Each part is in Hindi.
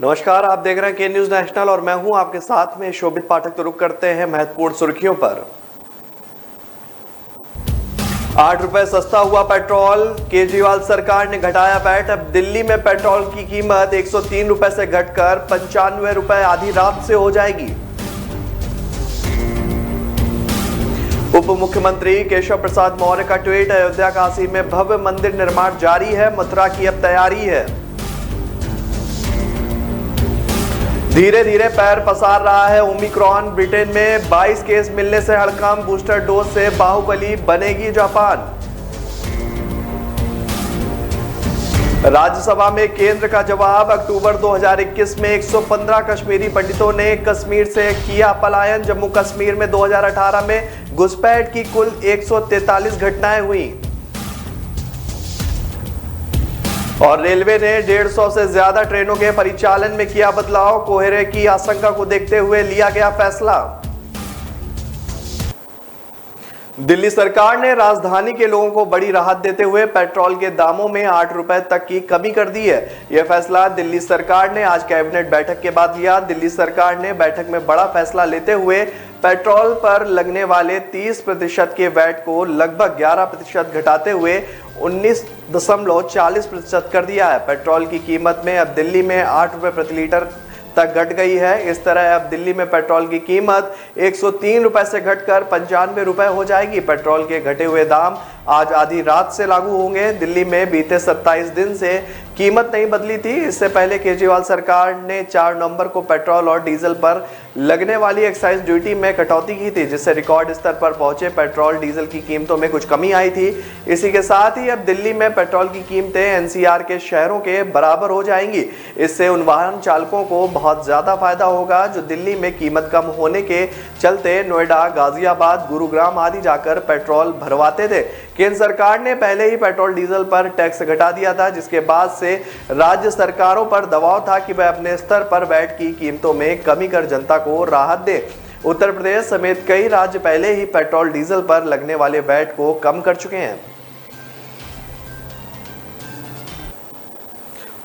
नमस्कार, आप देख रहे हैं के न्यूज नेशनल और मैं हूं आपके साथ में शोभित पाठक। तो रुक करते हैं महत्वपूर्ण सुर्खियों पर। 8 रुपए सस्ता हुआ पेट्रोल, केजरीवाल सरकार ने घटाया वैट। अब दिल्ली में पेट्रोल की कीमत 103 रुपए से घटकर 95 रुपए आधी रात से हो जाएगी। उप मुख्यमंत्री केशव प्रसाद मौर्य का ट्वीट, अयोध्या काशी में भव्य मंदिर निर्माण जारी है, मथुरा की अब तैयारी है। धीरे धीरे पैर पसार रहा है ओमिक्रॉन, ब्रिटेन में 22 केस मिलने से हड़कंप, बूस्टर डोज से बाहुबली बनेगी जापान। राज्यसभा में केंद्र का जवाब, अक्टूबर 2021 में 115 कश्मीरी पंडितों ने कश्मीर से किया पलायन। जम्मू कश्मीर में 2018 में घुसपैठ की कुल 143 घटनाएं हुई। और रेलवे ने 150 से ज्यादा ट्रेनों के परिचालन में किया बदलाव, कोहरे की आशंका को देखते हुए लिया गया फैसला। दिल्ली सरकार ने राजधानी के लोगों को बड़ी राहत देते हुए पेट्रोल के दामों में 8 रुपए तक की कमी कर दी है। यह फैसला दिल्ली सरकार ने आज कैबिनेट बैठक के बाद लिया। दिल्ली सरकार ने बैठक में बड़ा फैसला लेते हुए पेट्रोल पर लगने वाले 30% के वैट को लगभग 11% घटाते हुए 19.40% कर दिया है। पेट्रोल की कीमत में अब दिल्ली में 8 रुपए प्रति लीटर तक घट गई है। इस तरह अब दिल्ली में पेट्रोल की कीमत 103 रुपए से घटकर 95 रुपए हो जाएगी। पेट्रोल के घटे हुए दाम आज आधी रात से लागू होंगे। दिल्ली में बीते 27 दिन से कीमत नहीं बदली थी। इससे पहले केजरीवाल सरकार ने 4 नवंबर को पेट्रोल और डीजल पर लगने वाली एक्साइज ड्यूटी में कटौती की थी, जिससे रिकॉर्ड स्तर पर पहुंचे पेट्रोल डीजल की कीमतों में कुछ कमी आई थी। इसी के साथ ही अब दिल्ली में पेट्रोल की कीमतें एनसीआर के शहरों के बराबर हो जाएंगी। इससे उन वाहन चालकों को बहुत ज्यादा फायदा होगा जो दिल्ली में कीमत कम होने के चलते नोएडा, गाजियाबाद, गुरुग्राम आदि जाकर पेट्रोल भरवाते थे। केंद्र सरकार ने पहले ही पेट्रोल डीजल पर टैक्स घटा दिया था, जिसके बाद से राज्य सरकारों पर दबाव था कि वह अपने स्तर पर वैट की कीमतों में कमी कर जनता को राहत दे। उत्तर प्रदेश समेत कई राज्य पहले ही पेट्रोल डीजल पर लगने वाले वैट को कम कर चुके हैं।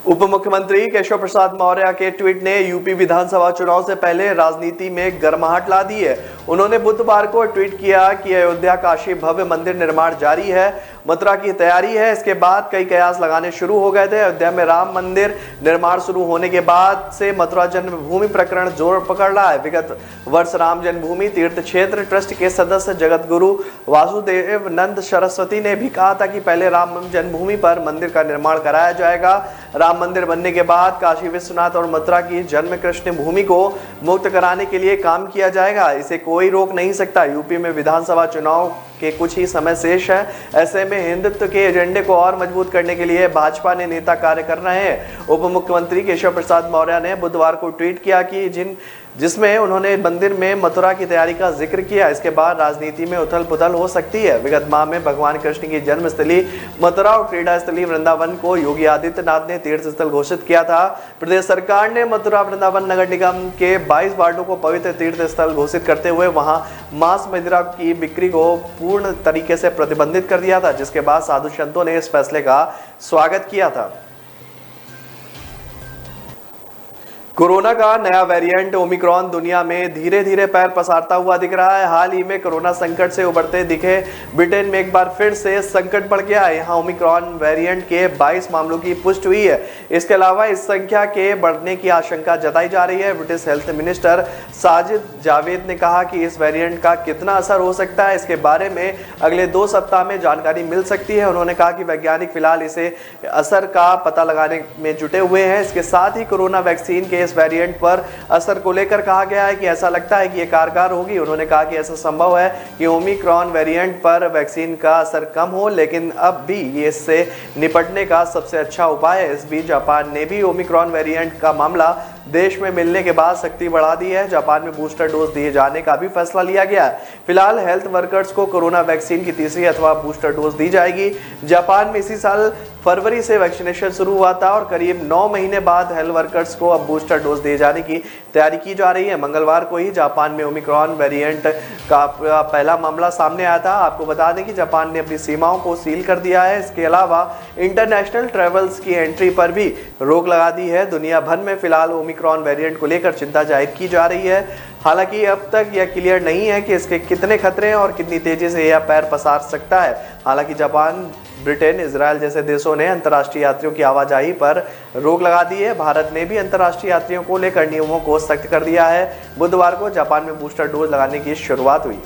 उप मुख्यमंत्री केशव प्रसाद मौर्य के ट्वीट ने यूपी विधानसभा चुनाव से पहले राजनीति में गर्माहट ला दी है। उन्होंने बुधवार को ट्वीट किया कि अयोध्या काशी भव्य मंदिर निर्माण जारी है, मथुरा की तैयारी है। इसके बाद कई कयास लगाने शुरू हो गए थे। अयोध्या में राम मंदिर निर्माण शुरू होने के बाद से मथुरा जन्मभूमि प्रकरण जोर पकड़ रहा है। विगत वर्ष राम जन्मभूमि तीर्थ क्षेत्र ट्रस्ट के सदस्य जगत गुरु वासुदेव नंद सरस्वती ने भी कहा था कि पहले राम जन्मभूमि पर मंदिर का निर्माण कराया जाएगा। राम मंदिर बनने के बाद काशी विश्वनाथ और मथुरा की जन्म कृष्ण भूमि को मुक्त कराने के लिए काम किया जाएगा। इसे कोई रोक नहीं सकता। यूपी में विधानसभा चुनाव के कुछ ही समय शेष है। ऐसे में हिंदुत्व के एजेंडे को और मजबूत करने के लिए भाजपा ने नेता कार्य कर रहे हैं। उप मुख्यमंत्री केशव प्रसाद मौर्य ने बुधवार को ट्वीट किया कि जिसमें उन्होंने मंदिर में मथुरा की तैयारी का जिक्र किया। इसके बाद राजनीति में उथल पुथल हो सकती है। विगत माह में भगवान कृष्ण की जन्मस्थली मथुरा और क्रीड़ा स्थली वृंदावन को योगी आदित्यनाथ ने तीर्थ स्थल घोषित किया था। प्रदेश सरकार ने मथुरा वृंदावन नगर निगम के 22 वार्डों को पवित्र तीर्थ स्थल घोषित करते हुए वहां मांस मदिरा की बिक्री को पूर्ण तरीके से प्रतिबंधित कर दिया था, जिसके बाद साधु संतों ने इस फैसले का स्वागत किया था। कोरोना का नया वेरिएंट ओमिक्रॉन दुनिया में धीरे धीरे पैर पसारता हुआ दिख रहा है। हाल ही में कोरोना संकट से उबरते दिखे ब्रिटेन में एक बार फिर से संकट बढ़ गया है। यहाँ ओमिक्रॉन वेरिएंट के 22 मामलों की पुष्टि हुई है। इसके अलावा इस संख्या के बढ़ने की आशंका जताई जा रही है। British health minister Sajid Javed ने कहा कि इस वेरिएंट का कितना असर हो सकता है, इसके बारे में अगले 2 सप्ताह में जानकारी मिल सकती है। उन्होंने कहा कि वैज्ञानिक फिलहाल इसे असर का पता लगाने में जुटे हुए हैं। इसके साथ ही कोरोना वैक्सीन के इस वेरिएंट पर असर को लेकर कहा गया है कि ऐसा लगता है कि यह कारगर होगी। उन्होंने कहा कि ऐसा संभव है कि ओमिक्रॉन वेरिएंट पर वैक्सीन का असर कम हो, लेकिन अब भी ये इससे निपटने का सबसे अच्छा उपाय है। इस बीच जापान ने भी ओमिक्रॉन वेरिएंट का मामला देश में मिलने के बाद सख्ती बढ़ा दी है। जापान में बूस्टर डोज दिए जाने का भी फैसला लिया गया है। फिलहाल हेल्थ वर्कर्स को कोरोना वैक्सीन की तीसरी अथवा बूस्टर डोज दी जाएगी। जापान में इसी साल फरवरी से वैक्सीनेशन शुरू हुआ था और करीब 9 महीने बाद हेल्थ वर्कर्स को अब बूस्टर डोज दिए जाने की तैयारी की जा रही है। मंगलवार को ही जापान में ओमिक्रॉन वेरिएंट का पहला मामला सामने आया था। आपको बता दें कि जापान ने अपनी सीमाओं को सील कर दिया है। इसके अलावा इंटरनेशनल ट्रेवल्स की एंट्री पर भी रोक लगा दी है। दुनिया भर में फिलहाल ओमिक्रॉन वेरिएंट को लेकर चिंता जाहिर की जा रही है। हालांकि अब तक यह क्लियर नहीं है कि इसके कितने खतरे हैं और कितनी तेजी से यह पैर पसार सकता है। हालांकि जापान, ब्रिटेन, इजराइल जैसे देशों ने अंतर्राष्ट्रीय यात्रियों की आवाजाही पर रोक लगा दी है। भारत ने भी अंतर्राष्ट्रीय यात्रियों को लेकर नियमों को सख्त कर दिया है। बुधवार को जापान में बूस्टर डोज लगाने की शुरुआत हुई।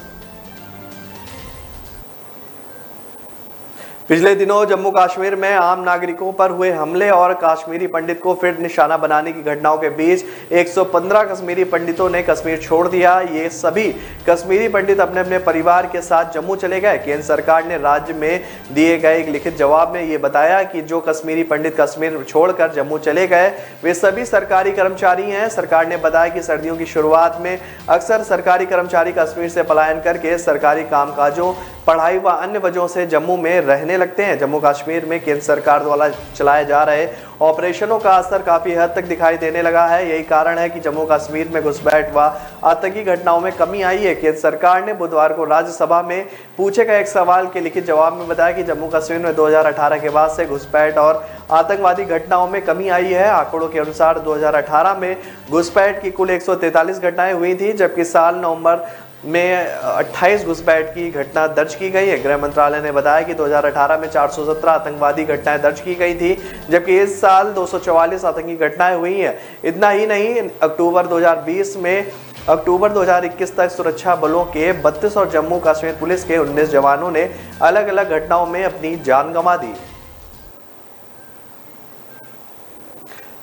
पिछले दिनों जम्मू कश्मीर में आम नागरिकों पर हुए हमले और कश्मीरी पंडित को फिर निशाना बनाने की घटनाओं के बीच 115 कश्मीरी पंडितों ने कश्मीर छोड़ दिया। ये सभी कश्मीरी पंडित अपने अपने परिवार के साथ जम्मू चले गए। केंद्र सरकार ने राज्य में दिए गए एक लिखित जवाब में ये बताया कि जो कश्मीरी पंडित कश्मीर छोड़कर जम्मू चले गए वे सभी सरकारी कर्मचारी हैं। सरकार ने बताया कि सर्दियों की शुरुआत में अक्सर सरकारी कर्मचारी कश्मीर से पलायन करके सरकारी कामकाजों, पढ़ाई व अन्य वजहों से जम्मू में रहने लगते हैं। जम्मू कश्मीर में केंद्र सरकार द्वारा चलाए जा रहे ऑपरेशनों का असर काफी हद तक दिखाई देने लगा है। यही कारण है कि जम्मू कश्मीर में घुसपैठ व आतंकी घटनाओं में कमी आई है। केंद्र सरकार ने बुधवार को राज्यसभा में पूछे गए एक सवाल के लिखित जवाब में बताया कि जम्मू कश्मीर में 2018 के बाद से घुसपैठ और आतंकवादी घटनाओं में कमी आई है। आंकड़ों के अनुसार 2018 में घुसपैठ की कुल 143 घटनाएं हुई थी, जबकि साल नवंबर में 28 घुसपैठ की घटना दर्ज की गई है। गृह मंत्रालय ने बताया कि 2018 में 417 आतंकवादी घटनाएं दर्ज की गई थी, जबकि इस साल 244 आतंकी घटनाएं हुई हैं। इतना ही नहीं, अक्टूबर 2020 में अक्टूबर 2021 तक सुरक्षा बलों के 32 और जम्मू कश्मीर पुलिस के 19 जवानों ने अलग अलग घटनाओं में अपनी जान गंवा दी।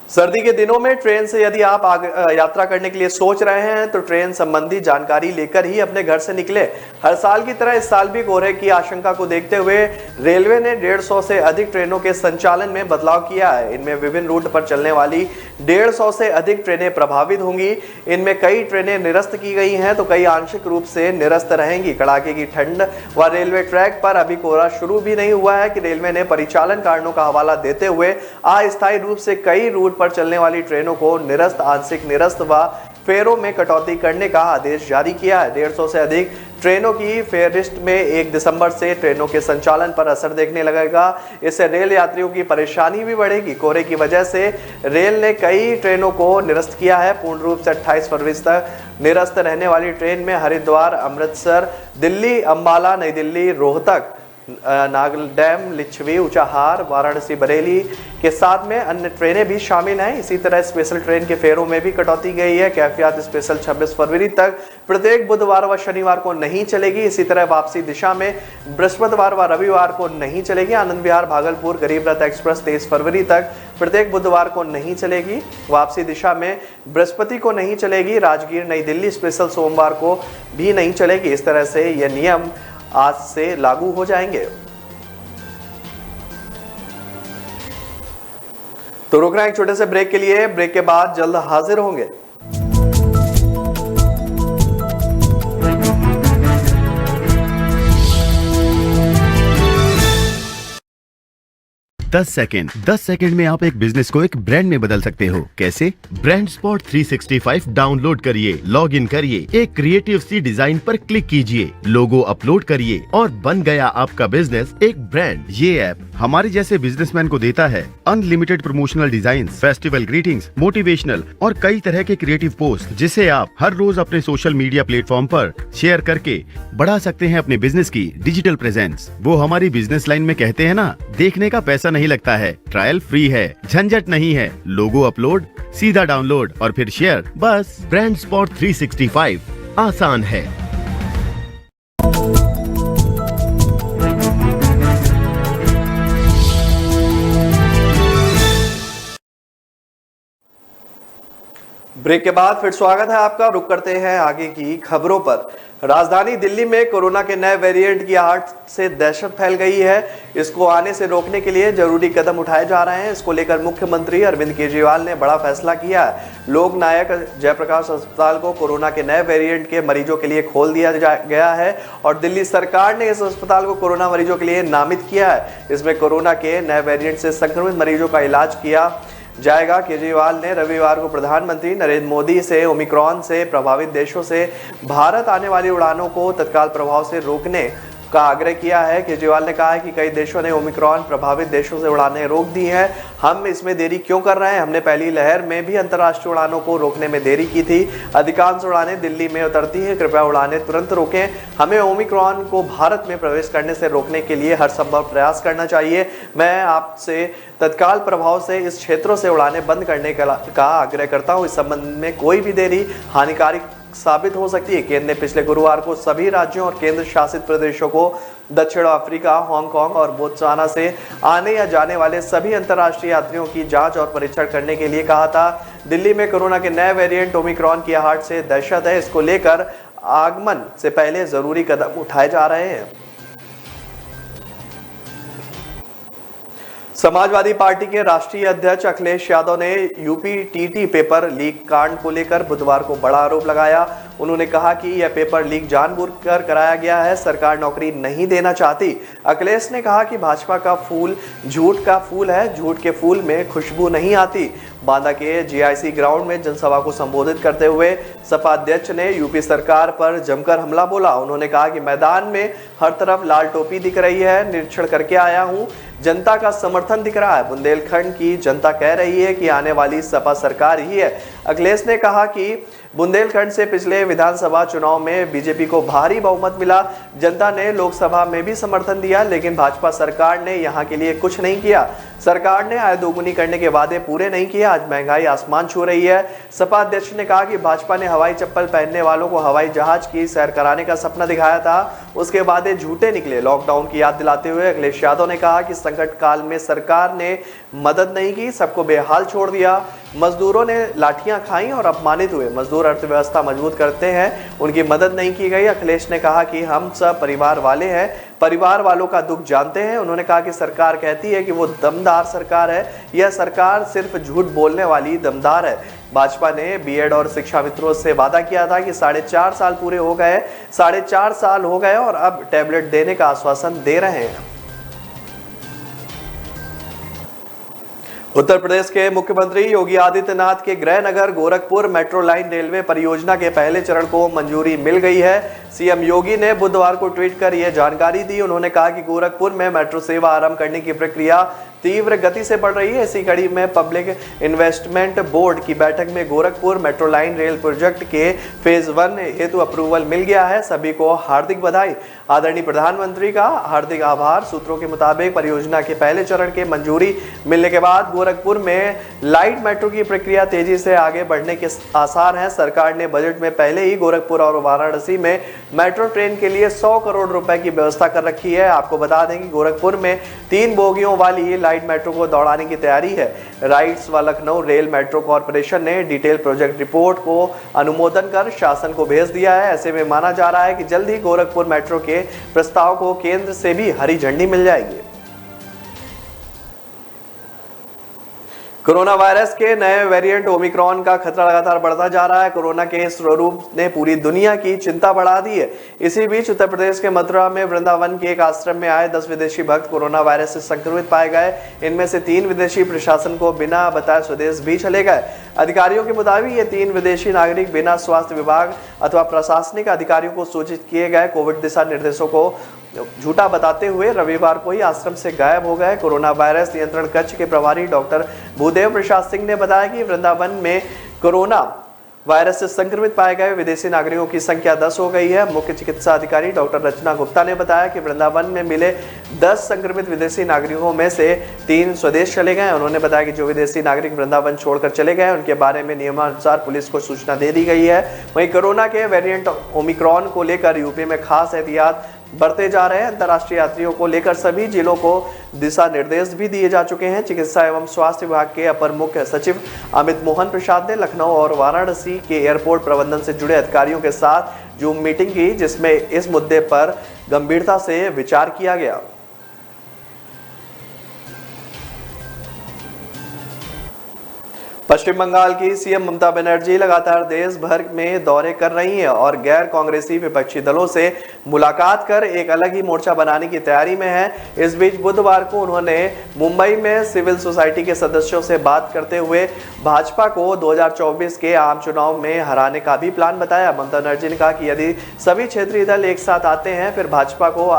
सर्दी के दिनों में ट्रेन से यदि आप यात्रा करने के लिए सोच रहे हैं तो ट्रेन संबंधी जानकारी लेकर ही अपने घर से निकले। हर साल की तरह इस साल भी कोहरे की आशंका को देखते हुए रेलवे ने 150 से अधिक ट्रेनों के संचालन में बदलाव किया है। इनमें विभिन्न रूट पर चलने वाली 150 से अधिक ट्रेनें प्रभावित होंगी। इनमें कई ट्रेनें निरस्त की गई हैं तो कई आंशिक रूप से निरस्त रहेंगी। कड़ाके की ठंड व रेलवे ट्रैक पर अभी कोहरा शुरू भी नहीं हुआ है कि रेलवे ने परिचालन कारणों का हवाला देते हुए अस्थायी रूप से कई रूट पर चलने वाली ट्रेनों को निरस्त, आंशिक निरस्त व फेयरों में कटौती करने का आदेश जारी किया है। 150 से अधिक ट्रेनों की फेयरिस्ट में 1 दिसंबर से ट्रेनों के संचालन पर असर देखने लगेगा। इससे रेल यात्रियों की परेशानी भी बढ़ेगी। कोहरे की वजह से रेल ने कई ट्रेनों को निरस्त किया है। पूर्ण रूप से 28 फरवरी तक निरस्त रहने वाली ट्रेन में हरिद्वार, अमृतसर, दिल्ली, अंबाला, नई दिल्ली, रोहतक, नागल डैम, लिच्छवी, ऊंचाहार, वाराणसी, बरेली के साथ में अन्य ट्रेनें भी शामिल हैं। इसी तरह स्पेशल ट्रेन के फेरों में भी कटौती गई है। कैफियत स्पेशल 26 फरवरी तक प्रत्येक बुधवार व शनिवार को नहीं चलेगी। इसी तरह वापसी दिशा में बृहस्पतिवार व रविवार को नहीं चलेगी। आनंद विहार भागलपुर गरीब रथ एक्सप्रेस 23 फरवरी तक प्रत्येक बुधवार को नहीं चलेगी। वापसी दिशा में बृहस्पति को नहीं चलेगी। राजगीर नई दिल्ली स्पेशल सोमवार को भी नहीं चलेगी। इस तरह से यह नियम आज से लागू हो जाएंगे। तो रुक रहे हैं एक छोटे से ब्रेक के लिए। ब्रेक के बाद जल्द हाजिर होंगे। 10 सेकंड में आप एक बिजनेस को एक ब्रांड में बदल सकते हो। कैसे? ब्रांड स्पॉट 365 डाउनलोड करिए, लॉग इन करिए, एक क्रिएटिव सी डिजाइन पर क्लिक कीजिए, लोगो अपलोड करिए और बन गया आपका बिजनेस एक ब्रांड। ये ऐप हमारे जैसे बिजनेसमैन को देता है unlimited promotional design, festival greetings, motivational और कई तरह के क्रिएटिव पोस्ट, जिसे आप हर रोज अपने सोशल मीडिया प्लेटफॉर्म पर शेयर करके बढ़ा सकते हैं अपने बिजनेस की डिजिटल प्रेजेंस। वो हमारी बिजनेस लाइन में कहते हैं ना, देखने का पैसा नहीं लगता है, ट्रायल फ्री है, झंझट नहीं है, लोगो अपलोड, सीधा डाउनलोड और फिर शेयर। बस ब्रांड स्पॉट 365 आसान है। ब्रेक के बाद फिर स्वागत है आपका। रुक करते हैं आगे की खबरों पर। राजधानी दिल्ली में कोरोना के नए वेरिएंट की आहट से दहशत फैल गई है। इसको आने से रोकने के लिए जरूरी कदम उठाए जा रहे हैं। इसको लेकर मुख्यमंत्री अरविंद केजरीवाल ने बड़ा फैसला किया है। लोक नायक जयप्रकाश अस्पताल को कोरोना के नए वेरिएंट के मरीजों के लिए खोल दिया गया है और दिल्ली सरकार ने इस अस्पताल को कोरोना मरीजों के लिए नामित किया है। इसमें कोरोना के नए वेरिएंट से संक्रमित मरीजों का इलाज किया जाएगा। केजरीवाल ने रविवार को प्रधानमंत्री नरेंद्र मोदी से ओमिक्रॉन से प्रभावित देशों से भारत आने वाली उड़ानों को तत्काल प्रभाव से रोकने का आग्रह किया है। केजरीवाल ने कहा है कि कई देशों ने ओमिक्रॉन प्रभावित देशों से उड़ानें रोक दी हैं। हम इसमें देरी क्यों कर रहे हैं? हमने पहली लहर में भी अंतर्राष्ट्रीय उड़ानों को रोकने में देरी की थी। अधिकांश उड़ानें दिल्ली में उतरती हैं। कृपया उड़ानें तुरंत रोकें। हमें ओमिक्रॉन को भारत में प्रवेश करने से रोकने के लिए हर संभव प्रयास करना चाहिए। मैं आपसे तत्काल प्रभाव से इस क्षेत्रों से उड़ानें बंद करने का आग्रह करता हूँ। इस संबंध में कोई भी देरी हानिकारक साबित हो सकती है। केंद्र ने पिछले गुरुवार को सभी राज्यों और केंद्र शासित प्रदेशों को दक्षिण अफ्रीका, हांगकांग और बोत्सवाना से आने या जाने वाले सभी अंतर्राष्ट्रीय यात्रियों की जांच और परीक्षण करने के लिए कहा था। दिल्ली में कोरोना के नए वेरिएंट ओमिक्रॉन की आहट से दहशत है। इसको लेकर आगमन से पहले जरूरी कदम उठाए जा रहे हैं। समाजवादी पार्टी के राष्ट्रीय अध्यक्ष अखिलेश यादव ने यूपी टीटी पेपर लीक कांड को लेकर बुधवार को बड़ा आरोप लगाया। उन्होंने कहा कि यह पेपर लीक जानबूझकर कराया गया है। सरकार नौकरी नहीं देना चाहती। अखिलेश ने कहा कि भाजपा का फूल झूठ का फूल है। झूठ के फूल में खुशबू नहीं आती। बांदा के जीआईसी ग्राउंड में जनसभा को संबोधित करते हुए सपा अध्यक्ष ने यूपी सरकार पर जमकर हमला बोला। उन्होंने कहा कि मैदान में हर तरफ लाल टोपी दिख रही है। निरीक्षण करके आया हूं, जनता का समर्थन दिख रहा है। बुंदेलखंड की जनता कह रही है कि आने वाली सपा सरकार ही है। अखिलेश ने कहा कि बुंदेलखंड से पिछले विधानसभा चुनाव में बीजेपी को भारी बहुमत मिला। जनता ने लोकसभा में भी समर्थन दिया, लेकिन भाजपा सरकार ने यहां के लिए कुछ नहीं किया। सरकार ने आय दोगुनी करने के वादे पूरे नहीं किए। आज महंगाई आसमान छू रही है। सपा अध्यक्ष ने कहा कि भाजपा ने हवाई चप्पल पहनने वालों को हवाई जहाज की सैर कराने का सपना दिखाया था। उसके वादे झूठे निकले। लॉकडाउन की याद दिलाते हुए अखिलेश यादव ने कहा कि संकट काल में सरकार ने मदद नहीं की, सबको बेहाल छोड़ दिया। मजदूरों ने लाठियां खाई और अपमानित हुए। मजदूर अर्थव्यवस्था मजबूत करते हैं, उनकी मदद नहीं की गई। अखिलेश ने कहा कि हम सब परिवार वाले हैं, परिवार वालों का दुख जानते हैं। उन्होंने कहा कि सरकार कहती है कि वो दमदार सरकार है। यह सरकार सिर्फ झूठ बोलने वाली दमदार है। भाजपा ने बीएड और शिक्षा मित्रों से वादा किया था कि 4.5 साल पूरे हो गए, 4.5 साल हो गए और अब टैबलेट देने का आश्वासन दे रहे हैं। उत्तर प्रदेश के मुख्यमंत्री योगी आदित्यनाथ के गृह नगर गोरखपुर मेट्रो लाइन रेलवे परियोजना के पहले चरण को मंजूरी मिल गई है। सीएम योगी ने बुधवार को ट्वीट कर यह जानकारी दी। उन्होंने कहा कि गोरखपुर में मेट्रो सेवा आरंभ करने की प्रक्रिया तीव्र गति से बढ़ रही है। इसी कड़ी में पब्लिक इन्वेस्टमेंट बोर्ड की बैठक में Gorakhpur metro line rail project के फेज 1 हेतु अप्रूवल मिल गया है। सभी को हार्दिक बधाई। आदरणीय प्रधानमंत्री का हार्दिक आभार। सूत्रों के मुताबिक परियोजना के पहले चरण के मंजूरी मिलने के बाद गोरखपुर में लाइट मेट्रो की प्रक्रिया तेजी से आगे बढ़ने के आसार हैं। सरकार ने बजट में पहले ही गोरखपुर और वाराणसी में मेट्रो ट्रेन के लिए 100 करोड़ रुपए की व्यवस्था कर रखी है। आपको बता दें कि गोरखपुर में 3 बोगियों वाली लाइट मेट्रो को दौड़ाने की तैयारी है। राइट्स व लखनऊ रेल मेट्रो कॉर्पोरेशन ने डिटेल प्रोजेक्ट रिपोर्ट को अनुमोदन कर शासन को भेज दिया है। ऐसे में माना जा रहा है कि जल्द ही गोरखपुर मेट्रो के प्रस्ताव को केंद्र से भी हरी झंडी मिल जाएगी। कोरोना वायरस के नए वेरिएंट ओमिक्रॉन का खतरा लगातार बढ़ता जा रहा है। कोरोना के इस स्वरूप ने पूरी दुनिया की चिंता बढ़ा दी है। इसी बीच उत्तर प्रदेश के मथुरा में वृंदावन के एक आश्रम में आए 10 विदेशी भक्त कोरोना वायरस से संक्रमित पाए गए। इनमें से 3 विदेशी प्रशासन को बिना बताए स्वदेश भी चले गए। अधिकारियों के मुताबिक ये 3 विदेशी नागरिक बिना स्वास्थ्य विभाग अथवा प्रशासनिक अधिकारियों को सूचित किए गए कोविड दिशा निर्देशों को झूठा बताते हुए रविवार को ही आश्रम से गायब हो गए। कोरोना वायरस नियंत्रण कक्ष के प्रभारी डॉक्टर भूदेव प्रसाद सिंह ने बताया कि वृंदावन में कोरोना वायरस से संक्रमित पाए गए विदेशी नागरिकों की संख्या 10 हो गई है। मुख्य चिकित्सा अधिकारी डॉक्टर रचना गुप्ता ने बताया कि वृंदावन में मिले 10 संक्रमित विदेशी नागरिकों में से 3 स्वदेश चले गए। उन्होंने बताया कि जो विदेशी नागरिक वृंदावन छोड़कर चले गए उनके बारे में नियमानुसार पुलिस को सूचना दे दी गई है। वहीं कोरोना के वेरिएंट ओमिक्रॉन को लेकर यूपी में खास एहतियात बढ़ते जा रहे हैं। अंतर्राष्ट्रीय यात्रियों को लेकर सभी जिलों को दिशा निर्देश भी दिए जा चुके हैं। चिकित्सा एवं स्वास्थ्य विभाग के अपर मुख्य सचिव अमित मोहन प्रसाद ने लखनऊ और वाराणसी के एयरपोर्ट प्रबंधन से जुड़े अधिकारियों के साथ जूम मीटिंग की, जिसमें इस मुद्दे पर गंभीरता से विचार किया गया। पश्चिम बंगाल की सीएम ममता बनर्जी लगातार देश भर में दौरे कर रही हैं और गैर कांग्रेसी विपक्षी दलों से मुलाकात कर एक अलग ही मोर्चा बनाने की तैयारी में है। इस बीच बुधवार को उन्होंने मुंबई में सिविल सोसाइटी के सदस्यों से बात करते हुए भाजपा को 2024 के आम चुनाव में हराने का भी प्लान बताया। ममता बनर्जी ने कहा कि यदि सभी क्षेत्रीय दल एक साथ आते हैं फिर भाजपा को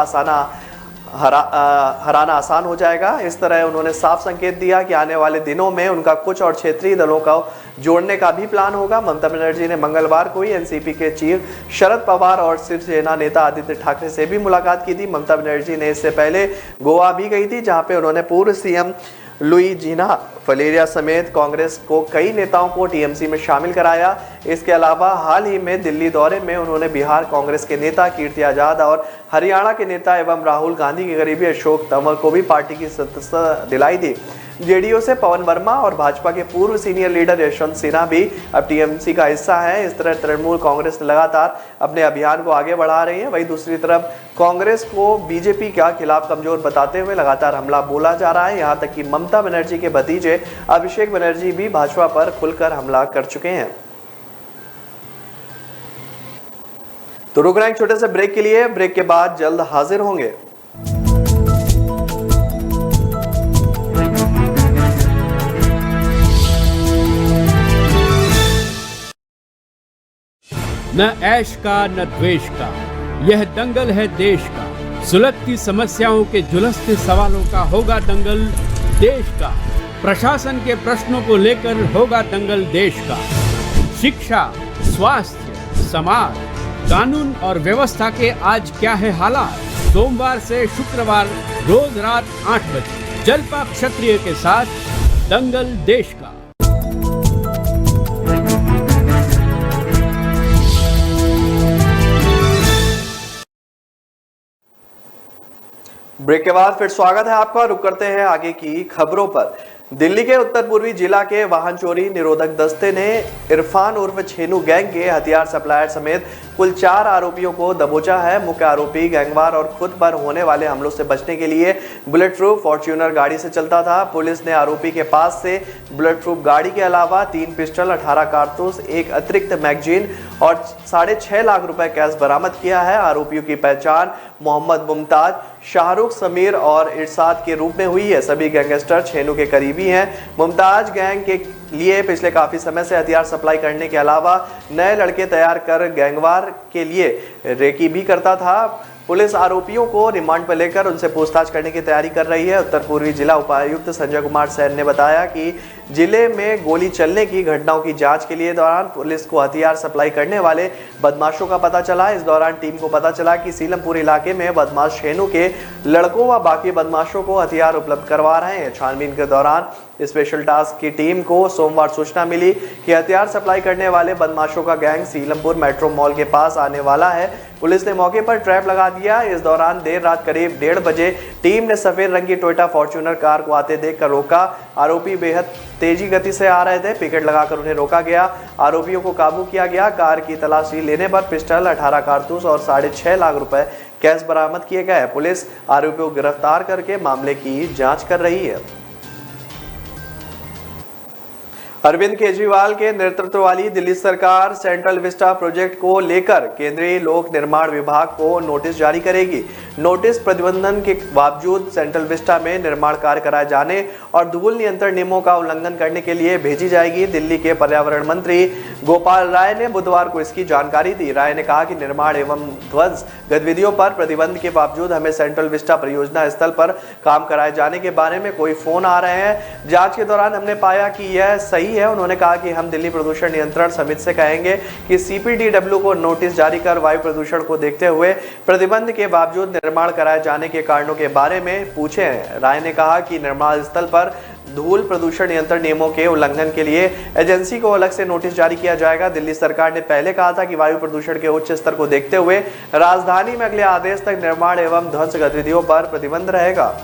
हराना आसान हो जाएगा। इस तरह उन्होंने साफ संकेत दिया कि आने वाले दिनों में उनका कुछ और क्षेत्रीय दलों का जोड़ने का भी प्लान होगा। ममता बनर्जी ने मंगलवार को ही एनसीपी के चीफ शरद पवार और शिवसेना नेता आदित्य ठाकरे से भी मुलाकात की थी। ममता बनर्जी ने इससे पहले गोवा भी गई थी, जहां पे उन्होंने पूर्व सीएम लुइजिना फलेरिया समेत कांग्रेस को कई नेताओं को टीएमसी में शामिल कराया। इसके अलावा हाल ही में दिल्ली दौरे में उन्होंने बिहार कांग्रेस के नेता कीर्ति आजाद और हरियाणा के नेता एवं राहुल गांधी के करीबी अशोक तंवर को भी पार्टी की सदस्यता दिलाई थी। जेडीयू से पवन वर्मा और भाजपा के पूर्व सीनियर लीडर यशवंत सिन्हा भी अब टीएमसी का हिस्सा है। इस तरह तृणमूल कांग्रेस लगातार अपने अभियान को आगे बढ़ा रही है। वहीं दूसरी तरफ कांग्रेस को बीजेपी के खिलाफ कमजोर बताते हुए लगातार हमला बोला जा रहा है। यहां तक कि ममता बनर्जी के भतीजे अभिषेक बनर्जी भी भाजपा पर खुलकर हमला कर चुके हैं। तो रुक रहे हैं एक छोटे से ब्रेक के लिए। ब्रेक के बाद जल्द हाजिर होंगे। न ऐश का न द्वेष का, यह दंगल है देश का। सुलगती समस्याओं के झुलसते सवालों का होगा दंगल देश का। प्रशासन के प्रश्नों को लेकर होगा दंगल देश का। शिक्षा, स्वास्थ्य, समाज, कानून और व्यवस्था के आज क्या है हालात। सोमवार से शुक्रवार रोज रात 8 बजे जलपा क्षत्रिय के साथ दंगल देश का। ब्रेक के बाद फिर स्वागत है आपका। रुक करते हैं आगे की खबरों पर। दिल्ली के उत्तर पूर्वी जिला के वाहन चोरी निरोधक दस्ते ने इरफान उर्फ छेनू गैंग के हथियार सप्लायर समेत कुल 4 आरोपियों को दबोचा है। मुख्य आरोपी गैंगवार और खुद पर होने वाले हमलों से बचने के लिए बुलेट प्रूफ फॉर्च्यूनर गाड़ी से चलता था। पुलिस ने आरोपी के पास से बुलेट प्रूफ गाड़ी के अलावा 3 पिस्टल, 18 कारतूस, एक अतिरिक्त मैगजीन और 6.5 लाख रुपए कैश बरामद किया है। आरोपियों की पहचान मोहम्मद मुमताज, शाहरुख, समीर और इरशाद के रूप में हुई है। सभी गैंगस्टर छेनू के करीबी हैं। मुमताज गैंग के लिए पिछले काफी समय से हथियार सप्लाई करने के अलावा नए लड़के तैयार कर गैंगवार के लिए रेकी भी करता था। पुलिस आरोपियों को रिमांड पर लेकर उनसे पूछताछ करने की तैयारी कर रही है। उत्तर पूर्वी जिला उपायुक्त संजय कुमार सैन ने बताया कि जिले में गोली चलने की घटनाओं की जांच के लिए दौरान पुलिस को हथियार सप्लाई करने वाले बदमाशों का पता चला। इस दौरान टीम को पता चला कि सीलमपुर इलाके में बदमाश छेनू के लड़कों व बाकी बदमाशों को हथियार उपलब्ध करवा रहे हैं। छानबीन के दौरान स्पेशल टास्क की टीम को सोमवार सूचना मिली कि हथियार सप्लाई करने वाले बदमाशों का गैंग सीलमपुर मेट्रो मॉल के पास आने वाला है। पुलिस ने मौके पर ट्रैप लगा दिया। इस दौरान देर रात करीब 1:30 बजे टीम ने सफेद रंग की टोयोटा फॉर्च्यूनर कार को आते देखकर रोका। आरोपी बेहद तेजी गति से आ रहे थे। पिकेट लगाकर उन्हें रोका गया। आरोपियों को काबू किया गया। कार की तलाशी लेने पर पिस्टल, 18 कारतूस और 6.5 लाख रुपए कैश बरामद किए गए। पुलिस आरोपियों को गिरफ्तार करके मामले की जांच कर रही है। अरविंद केजरीवाल के नेतृत्व वाली दिल्ली सरकार सेंट्रल विस्टा प्रोजेक्ट को लेकर केंद्रीय लोक निर्माण विभाग को नोटिस जारी करेगी। नोटिस प्रतिबंधन के बावजूद सेंट्रल विस्टा में निर्माण कार्य कराए जाने और धूल नियंत्रण नियमों का उल्लंघन करने के लिए भेजी जाएगी। दिल्ली के पर्यावरण मंत्री गोपाल राय ने बुधवार को इसकी जानकारी दी। राय ने कहा कि निर्माण एवं ध्वंस गतिविधियों पर प्रतिबंध के बावजूद हमें सेंट्रल विस्टा परियोजना स्थल पर काम कराए जाने के बारे में कोई फोन आ रहे हैं। जांच के दौरान हमने पाया कि यह सही है। उन्होंने कहा कि हम दिल्ली प्रदूषण नियंत्रण समिति से कहेंगे कि CPDW को नोटिस जारी कर वायु प्रदूषण को देखते हुए प्रतिबंध के बावजूद निर्माण कराए जाने के कारणों के बारे में पूछें। राय ने कहा कि निर्माण स्थल पर धूल प्रदूषण नियंत्रण नियमों के उल्लंघन के लिए एजेंसी को अलग से नोटिस जारी किया जाएगा। दिल्ली सरकार ने पहले कहा था कि वायु प्रदूषण के उच्च स्तर को देखते हुए राजधानी में अगले आदेश तक निर्माण एवं ध्वंस गतिविधियों पर प्रतिबंध रहेगा।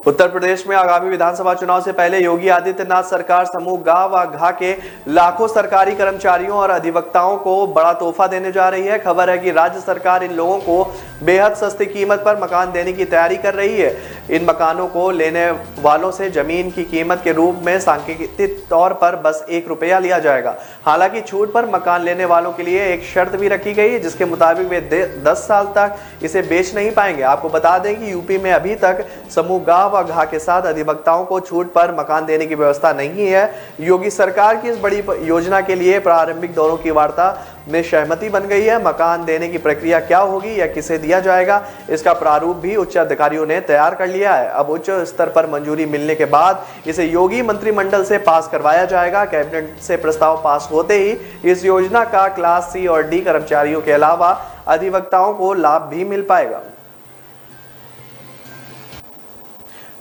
उत्तर प्रदेश में आगामी विधानसभा चुनाव से पहले योगी आदित्यनाथ सरकार समूह गा व घा के लाखों सरकारी कर्मचारियों और अधिवक्ताओं को बड़ा तोहफा देने जा रही है। खबर है कि राज्य सरकार इन लोगों को बेहद सस्ती कीमत पर मकान देने की तैयारी कर रही है। इन मकानों को लेने वालों से जमीन की कीमत के रूप में सांकेतिक तौर पर बस 1 रुपया लिया जाएगा। हालांकि छूट पर मकान लेने वालों के लिए एक शर्त भी रखी गई है, जिसके मुताबिक वे 10 साल तक इसे बेच नहीं पाएंगे। आपको बता दें कि यूपी में अभी तक समूह गा व घा के साथ अधिवक्ताओं को छूट पर मकान देने की व्यवस्था नहीं है। योगी सरकार की इस बड़ी योजना के लिए प्रारंभिक दौरों की वार्ता में सहमति बन गई है। मकान देने की प्रक्रिया क्या होगी या किसे दिया जाएगा, इसका प्रारूप भी उच्च अधिकारियों ने तैयार कर लिया है। अब उच्च स्तर पर मंजूरी मिलने के बाद इसे योगी मंत्रिमंडल से पास करवाया जाएगा। कैबिनेट से प्रस्ताव पास होते ही इस योजना का क्लास C और D कर्मचारियों के अलावा अधिवक्ताओं को लाभ भी मिल पाएगा।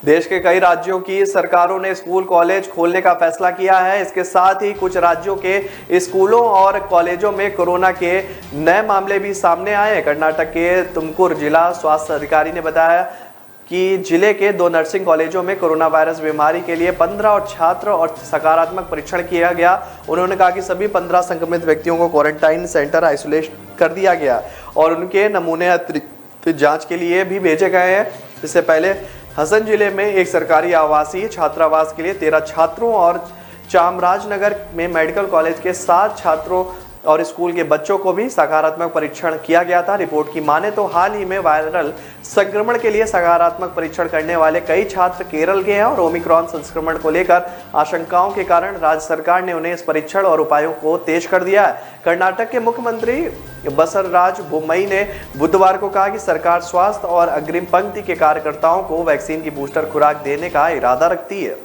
देश के कई राज्यों की सरकारों ने स्कूल कॉलेज खोलने का फैसला किया है। इसके साथ ही कुछ राज्यों के स्कूलों और कॉलेजों में कोरोना के नए मामले भी सामने आए हैं। कर्नाटक के तुमकुर जिला स्वास्थ्य अधिकारी ने बताया कि जिले के 2 नर्सिंग कॉलेजों में कोरोना वायरस बीमारी के लिए 15 और छात्र और सकारात्मक परीक्षण किया गया। उन्होंने कहा कि सभी 15 संक्रमित व्यक्तियों को क्वारंटाइन सेंटर आइसोलेट कर दिया गया और उनके नमूने अतिरिक्त जांच के लिए भी भेजे गए हैं। इससे पहले हसन जिले में एक सरकारी आवासीय छात्रावास के लिए 13 छात्रों और चामराजनगर में मेडिकल कॉलेज के 7 छात्रों और स्कूल के बच्चों को भी सकारात्मक परीक्षण किया गया था। रिपोर्ट की माने तो हाल ही में वायरल संक्रमण के लिए सकारात्मक परीक्षण करने वाले कई छात्र केरल के हैं और ओमिक्रॉन संक्रमण को लेकर आशंकाओं के कारण राज्य सरकार ने उन्हें इस परीक्षण और उपायों को तेज कर दिया है। कर्नाटक के मुख्यमंत्री बसवराज बोम्मई ने बुधवार को कहा कि सरकार स्वास्थ्य और अग्रिम पंक्ति के कार्यकर्ताओं को वैक्सीन की बूस्टर खुराक देने का इरादा रखती है।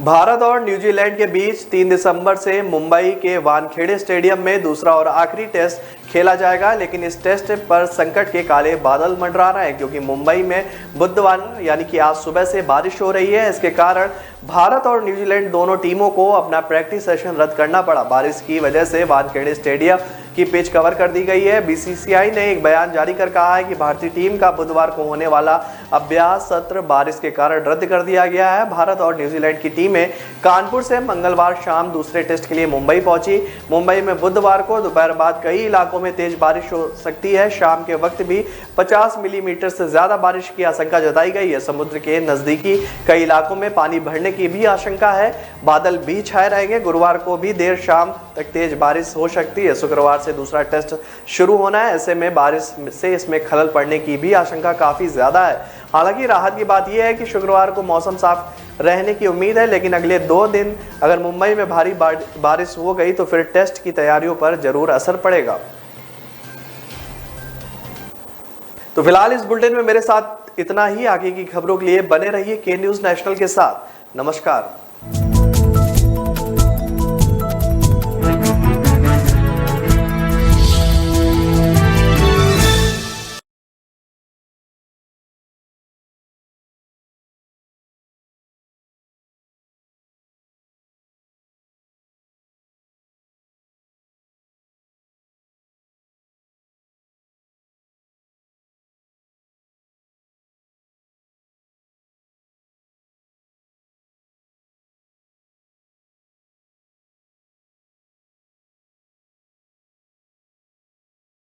भारत और न्यूजीलैंड के बीच 3 दिसंबर से मुंबई के वानखेड़े स्टेडियम में दूसरा और आखिरी टेस्ट खेला जाएगा, लेकिन इस टेस्ट पर संकट के काले बादल मंडरा रहे हैं क्योंकि मुंबई में बुधवार यानी कि आज सुबह से बारिश हो रही है। इसके कारण भारत और न्यूजीलैंड दोनों टीमों को अपना प्रैक्टिस सेशन रद्द करना पड़ा। बारिश की वजह से वानखेड़े स्टेडियम की पिच कवर कर दी गई है। BCCI ने एक बयान जारी कर कहा है कि भारतीय टीम का बुधवार को होने वाला अभ्यास सत्र बारिश के कारण रद्द कर दिया गया है। भारत और न्यूजीलैंड की टीमें कानपुर से मंगलवार शाम दूसरे टेस्ट के लिए मुंबई पहुंची। मुंबई में बुधवार को दोपहर बाद कई इलाकों में तेज बारिश हो सकती है। शाम के वक्त भी 50 मिलीमीटर से ज्यादा बारिश की आशंका जताई गई है। समुद्र के नजदीकी कई इलाकों में पानी बढ़ने की भी आशंका है। बादल भी छाए रहेंगे। गुरुवार को भी देर शाम तक तेज बारिश हो सकती है। शुक्रवार से दूसरा टेस्ट शुरू होना है। ऐसे में बारिश से इसमें खलल पड़ने की भी आशंका काफी ज्यादा है। हालांकि राहत की बात यह है कि शुक्रवार को मौसम साफ रहने की उम्मीद है, लेकिन अगले 2 दिन अगर मुंबई में भारी बारिश हो गई तो फिर टेस्ट की तैयारियों पर जरूर असर पड़ेगा। तो फिलहाल इस बुलेटिन में मेरे साथ इतना ही। आगे की खबरों के लिए बने रहिए के न्यूज़ नेशनल के साथ। नमस्कार।